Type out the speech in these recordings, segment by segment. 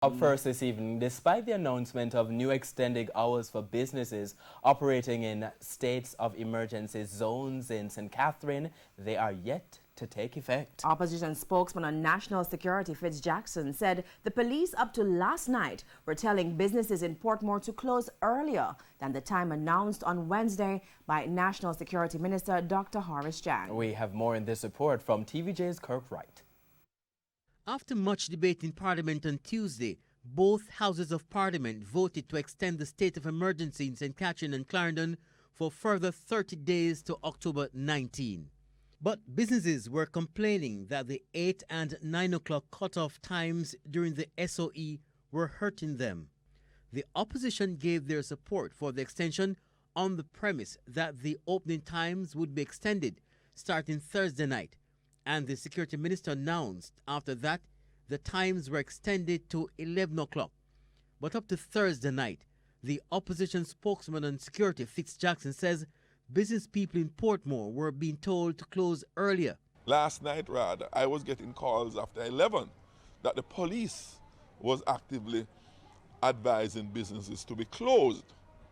Up first this evening, despite the announcement of new extended hours for businesses operating in states of emergency zones in St. Catherine, they are yet to take effect. Opposition spokesman on national security Fitz Jackson said the police up to last night were telling businesses in Portmore to close earlier than the time announced on Wednesday by National Security Minister Dr. Horace Chang. We have more in this report from TVJ's Kirk Wright. After much debate in Parliament on Tuesday, both Houses of Parliament voted to extend the state of emergency in St. Catherine and Clarendon for further 30 days to October 19. But businesses were complaining that the 8 and 9 o'clock cutoff times during the SOE were hurting them. The opposition gave their support for the extension on the premise that the opening times would be extended starting Thursday night, and the security minister announced after that the times were extended to 11 o'clock. But up to Thursday night, the opposition spokesman on security, Fitz Jackson, says business people in Portmore were being told to close earlier. Last night, rather, I was getting calls after 11 that the police was actively advising businesses to be closed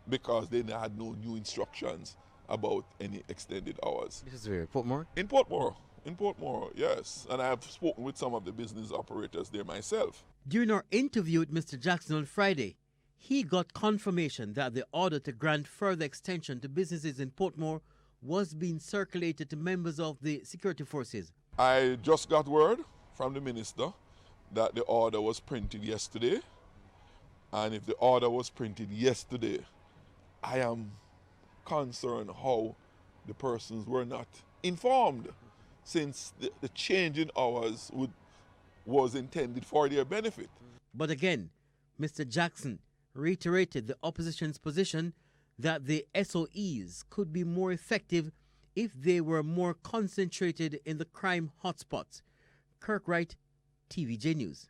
because they had no new instructions about any extended hours. This is where, Portmore? In Portmore. In Portmore, yes. And I have spoken with some of the business operators there myself. During our interview with Mr. Jackson on Friday, he got confirmation that the order to grant further extension to businesses in Portmore was being circulated to members of the security forces. I just got word from the minister that the order was printed yesterday. And if the order was printed yesterday, I am concerned how the persons were not informed, since the change in hours was intended for their benefit. But again, Mr. Jackson reiterated the opposition's position that the SOEs could be more effective if they were more concentrated in the crime hotspots. Kirk Wright, TVJ News.